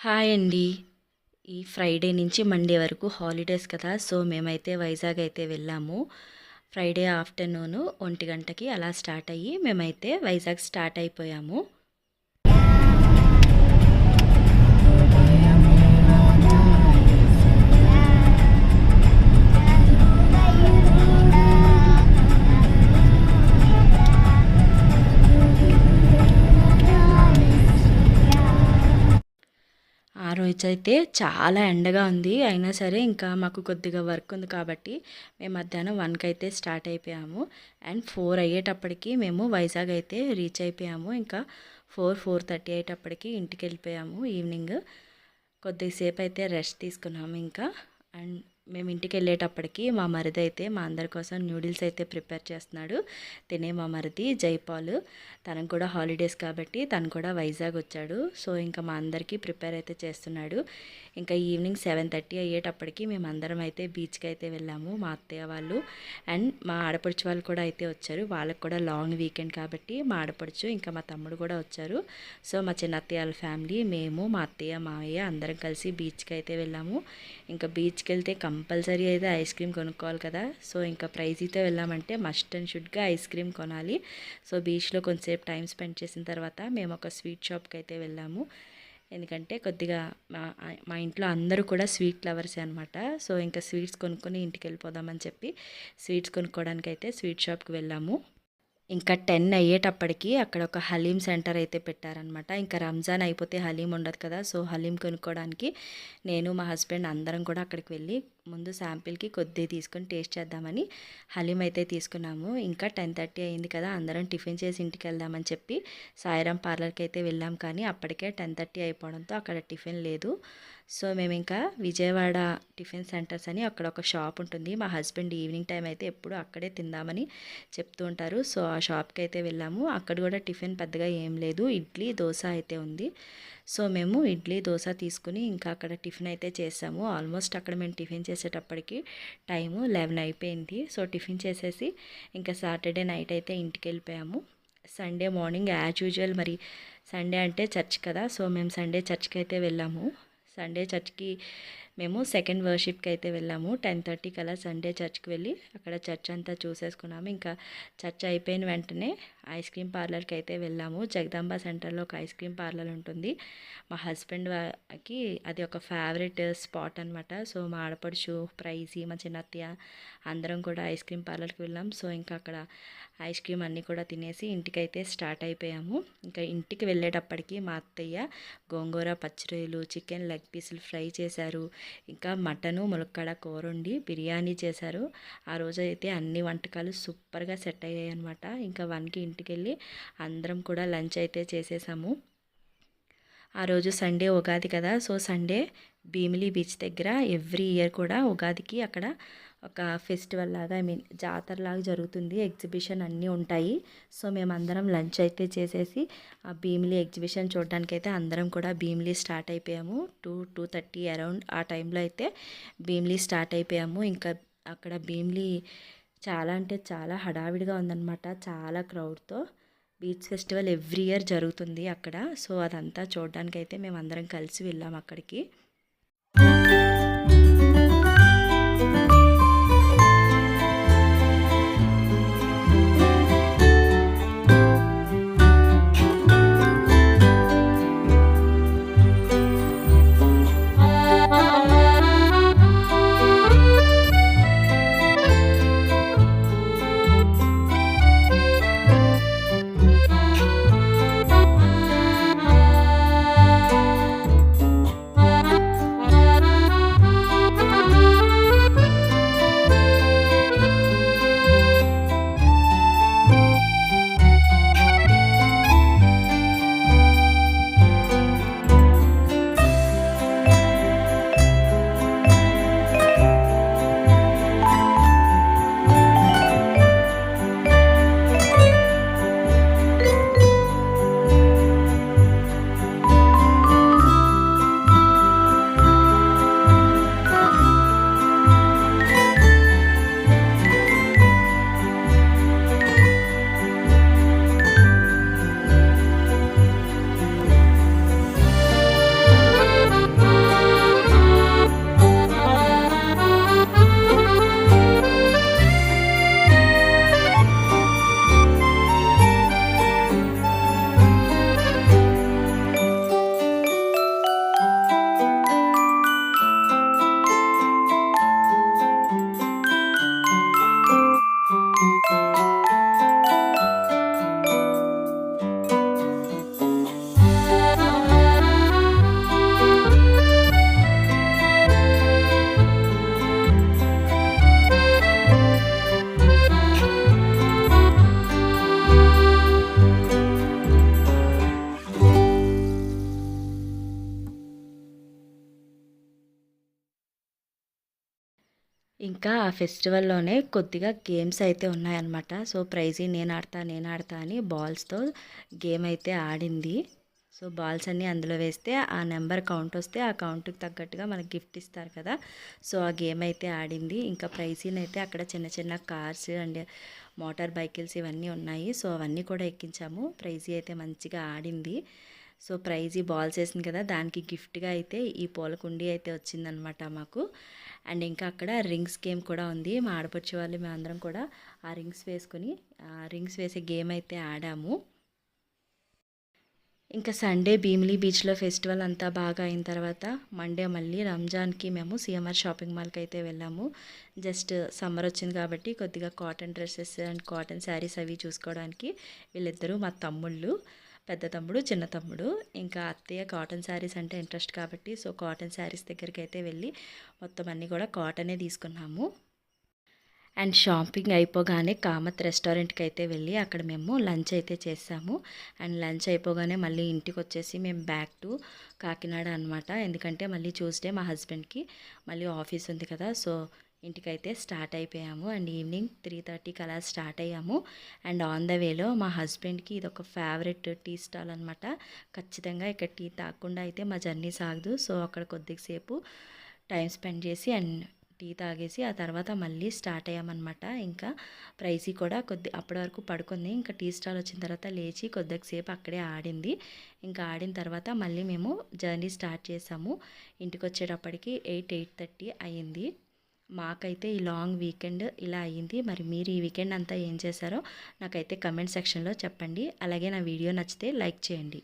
Hi అండి. ఈ Friday నుంచి మండే వరకు హాలిడేస్ కదా! సో, మేమైతే వైజాగ్ అయితే వెళ్ళాము. ఫ్రైడే ఆఫ్టర్‌నూన్ 1 గంటకి అలా స్టార్ట్ అయ్యి మేమైతే వైజాగ్ స్టార్ట్ అయిపోయాము. ఆ రోజైతే చాలా ఎండగా ఉంది. అయినా సరే ఇంకా మాకు కొద్దిగా వర్క్ ఉంది కాబట్టి మేము మధ్యాహ్నం 1కి అయితే స్టార్ట్ అయిపోయాము. అండ్ 4 అయ్యేటప్పటికి మేము వైజాగ్ అయితే రీచ్ అయిపోయాము. ఇంకా 4:30 అయ్యేటప్పటికి ఇంటికి వెళ్ళిపోయాము ఈవినింగ్. కొద్దిసేపు అయితే రెస్ట్ తీసుకున్నాము ఇంకా. అండ్ మేము ఇంటికి వెళ్ళేటప్పటికి మా మరిది అయితే మా అందరి కోసం న్యూడిల్స్ అయితే ప్రిపేర్ చేస్తున్నాడు. తినే మా మరిది జైపాల్. తనకు కూడా హాలిడేస్ కాబట్టి తను కూడా వైజాగ్ వచ్చాడు. సో ఇంకా మా అందరికీ ప్రిపేర్ అయితే చేస్తున్నాడు. ఇంకా ఈవినింగ్ 7:30 అయ్యేటప్పటికి మేము అందరం అయితే బీచ్కి అయితే వెళ్ళాము. మా అత్తయ్య వాళ్ళు అండ్ మా ఆడపడుచు వాళ్ళు కూడా అయితే వచ్చారు. వాళ్ళకి కూడా లాంగ్ వీకెండ్ కాబట్టి మా ఆడపడుచు ఇంకా మా తమ్ముడు కూడా వచ్చారు. సో మా చిన్న అత్తయ్య వాళ్ళ ఫ్యామిలీ, మేము, మా అత్తయ్య, మావయ్య అందరం కలిసి బీచ్కి అయితే వెళ్ళాము. ఇంకా బీచ్కి వెళ్తే కంపల్సరీ అయితే ఐస్ క్రీమ్ కొనుక్కోవాలి కదా! సో ఇంకా ప్రైజీతో వెళ్ళామంటే మస్ట్ అండ్ షుడ్గా ఐస్ క్రీమ్ కొనాలి. సో బీచ్లో కొంతసేపు టైం స్పెండ్ చేసిన తర్వాత మేము ఒక స్వీట్ షాప్కి అయితే వెళ్ళాము. ఎందుకంటే కొద్దిగా మా ఇంట్లో అందరూ కూడా స్వీట్ లవర్సే అనమాట. సో ఇంకా స్వీట్స్ కొనుక్కొని ఇంటికి వెళ్ళిపోదామని చెప్పి స్వీట్స్ కొనుక్కోవడానికి అయితే స్వీట్ షాప్కి వెళ్ళాము. ఇంకా 10 అయ్యేటప్పటికి అక్కడ ఒక హలీం సెంటర్ అయితే పెట్టారనమాట. ఇంకా రంజాన్ అయిపోతే హలీం ఉండదు కదా! సో హలీం కొనుక్కోవడానికి నేను, మా హస్బెండ్ అందరం కూడా అక్కడికి వెళ్ళి ముందు శాంపిల్కి కొద్దిగా తీసుకొని టేస్ట్ చేద్దామని హలీం అయితే తీసుకున్నాము. ఇంకా 10:30 అయింది కదా! అందరం టిఫిన్ చేసి ఇంటికి వెళ్దామని చెప్పి సాయిరాం పార్లర్కి అయితే వెళ్ళాం. కానీ అప్పటికే 10:30 అయిపోవడంతో అక్కడ టిఫిన్ లేదు. సో మేము ఇంకా విజయవాడ టిఫిన్ సెంటర్స్ అని అక్కడ ఒక షాప్ ఉంటుంది. మా హస్బెండ్ ఈవినింగ్ టైం అయితే ఎప్పుడు అక్కడే తిందామని చెప్తూ ఉంటారు. సో ఆ షాప్కి అయితే వెళ్ళాము. అక్కడ కూడా టిఫిన్ పెద్దగా ఏం లేదు, ఇడ్లీ దోశ అయితే ఉంది. సో మేము ఇడ్లీ దోశ తీసుకుని ఇంకా అక్కడ టిఫిన్ అయితే చేసాము. ఆల్మోస్ట్ అక్కడ మేము టిఫిన్ చేసేటప్పటికి టైము 11 అయిపోయింది. సో టిఫిన్ చేసేసి ఇంకా సాటర్డే నైట్ అయితే ఇంటికి వెళ్ళిపోయాము. సండే మార్నింగ్ యాజ్ యూజువల్, మరి సండే అంటే చర్చ్ కదా! సో మేము సండే చర్చ్కి అయితే వెళ్ళాము. సండే చర్చ్కి మేము సెకండ్ వర్షిప్కి అయితే వెళ్ళాము. 10:30 అలా సండే చర్చ్కి వెళ్ళి అక్కడ చర్చ్ అంతా చూసేసుకున్నాము. ఇంకా చర్చ్ అయిపోయిన వెంటనే ఐస్ క్రీమ్ పార్లర్కి అయితే వెళ్ళాము. జగదాంబ సెంటర్లో ఒక ఐస్ క్రీమ్ పార్లర్ ఉంటుంది. మా హస్బెండ్కి అది ఒక ఫేవరెట్ స్పాట్ అనమాట. సో మా ఆడపడుచు, ప్రైజీ, మా చిన్నత్తయ్య అందరం కూడా ఐస్ క్రీమ్ పార్లర్కి వెళ్ళాం. సో ఇంకా అక్కడ ఐస్ క్రీమ్ అన్నీ కూడా తినేసి ఇంటికైతే స్టార్ట్ అయిపోయాము. ఇంకా ఇంటికి వెళ్ళేటప్పటికి మా అత్తయ్య గోంగూర పచ్చిరొయ్యలు, చికెన్ లెగ్ పీసులు ఫ్రై చేశారు. ఇంకా మటను, ములక్కాడ కూర వండి బిర్యానీ చేశారు. ఆ రోజు అయితే అన్ని వంటకాలు సూపర్గా సెట్ అయ్యాయి అనమాట. ఇంకా 1కి ఇంటికి వెళ్ళి అందరం కూడా లంచ్ అయితే చేసేసాము. ఆ రోజు సండే ఉగాది కదా! సో సండే భీమిలి బీచ్ దగ్గర ఎవ్రీ ఇయర్ కూడా ఉగాదికి అక్కడ ఒక ఫెస్టివల్ లాగా, జాతరలాగా జరుగుతుంది. ఎగ్జిబిషన్ అన్నీ ఉంటాయి. సో మేమందరం లంచ్ అయితే చేసేసి ఆ భీమిలి ఎగ్జిబిషన్ చూడడానికి అయితే అందరం కూడా భీమిలి స్టార్ట్ అయిపోయాము. 2:30 అరౌండ్ ఆ టైంలో అయితే భీమిలి స్టార్ట్ అయిపోయాము. ఇంకా అక్కడ భీమిలి చాలా అంటే చాలా హడావిడిగా ఉందన్నమాట. చాలా క్రౌడ్తో బీచ్ ఫెస్టివల్ ఎవ్రీ ఇయర్ జరుగుతుంది అక్కడ. సో అదంతా చూడడానికి అయితే మేము అందరం కలిసి వెళ్ళాం అక్కడికి. ఇంకా ఆ ఫెస్టివల్‌లోనే కొద్దిగా గేమ్స్ అయితే ఉన్నాయన్నమాట. సో, ప్రైజీ నేను ఆడతా అని బాల్స్‌తో గేమ్ అయితే ఆడింది. సో, బాల్స్ అన్నీ అందులో వేస్తే ఆ నెంబర్ కౌంట్ వస్తే ఆ కౌంట్‌కి తగ్గట్టుగా మనకి గిఫ్ట్ ఇస్తారు కదా! సో, ఆ గేమ్ అయితే ఆడింది. ఇంకా ప్రైజీనైతే అక్కడ చిన్న చిన్న కార్స్ అండ్ మోటార్ బైకిల్స్ ఇవన్నీ ఉన్నాయి. సో, అవన్నీ కూడా ఎక్కించాము. ప్రైజీ అయితే మంచిగా ఆడింది. సో, ప్రైజీ బాల్స్ ఏసింది కదా! దానికి గిఫ్ట్‌గా అయితే ఈ పూల కుండీ అయితే వచ్చిందనమాట మాకు. అండ్ ఇంకా అక్కడ రింగ్స్ గేమ్ కూడా ఉంది. మా ఆడపడుచు వాళ్ళు మేమందరం కూడా ఆ రింగ్స్ వేసుకొని రింగ్స్ వేసే గేమ్ అయితే ఆడాము. ఇంకా సండే భీమిలీ బీచ్లో ఫెస్టివల్ అంతా బాగా అయిన తర్వాత మండే మళ్ళీ రంజాన్కి మేము సిఎంఆర్ షాపింగ్ మాల్కి అయితే వెళ్ళాము. జస్ట్ సమ్మర్ వచ్చింది కాబట్టి కొద్దిగా cotton dresses and cotton saris అవి చూసుకోవడానికి వీళ్ళిద్దరూ మా తమ్ముళ్ళు, పెద్ద తమ్ముడు చిన్న తమ్ముడు. ఇంకా అత్తయ్య కాటన్ శారీస్ అంటే ఇంట్రెస్ట్ కాబట్టి సో కాటన్ శారీస్ దగ్గరికి అయితే వెళ్ళి మొత్తం అన్నీ కూడా కాటనే తీసుకున్నాము. అండ్ షాపింగ్ అయిపోగానే కామత్ రెస్టారెంట్కి అయితే వెళ్ళి అక్కడ మేము లంచ్ అయితే చేసాము. అండ్ లంచ్ అయిపోగానే మళ్ళీ ఇంటికి వచ్చేసి మేము బ్యాక్ టు కాకినాడ అనమాట. ఎందుకంటే మళ్ళీ ట్యూస్డే మా హస్బెండ్కి మళ్ళీ ఆఫీస్ ఉంది కదా! సో ఇంటికైతే స్టార్ట్ అయిపోయాము. అండ్ ఈవినింగ్ 3:30కి అలా స్టార్ట్ అయ్యాము. అండ్ ఆన్ ద వేలో మా హస్బెండ్కి ఇది ఒక ఫేవరెట్ టీ స్టాల్ అనమాట. ఖచ్చితంగా ఇక్కడ టీ తాగకుండా అయితే మా జర్నీ సాగదు. సో అక్కడ కొద్దిసేపు టైం స్పెండ్ చేసి అండ్ టీ తాగేసి ఆ తర్వాత మళ్ళీ స్టార్ట్ అయ్యామన్నమాట. ఇంకా ప్రైజీ కూడా అప్పటి వరకు పడుకుంది. ఇంకా టీ స్టాల్ వచ్చిన తర్వాత లేచి కొద్దిసేపు అక్కడే ఆడింది. ఇంకా ఆడిన తర్వాత మళ్ళీ మేము జర్నీ స్టార్ట్ చేసాము. ఇంటికి వచ్చేటప్పటికి 8:30 అయ్యింది. మాకైతే ఈ లాంగ్ వీకెండ్ ఇలా అయ్యింది. మరి మీరు ఈ వీకెండ్ అంతా ఏం చేశారో నాకైతే కమెంట్ సెక్షన్లో చెప్పండి. అలాగే నా వీడియో నచ్చితే లైక్ చేయండి.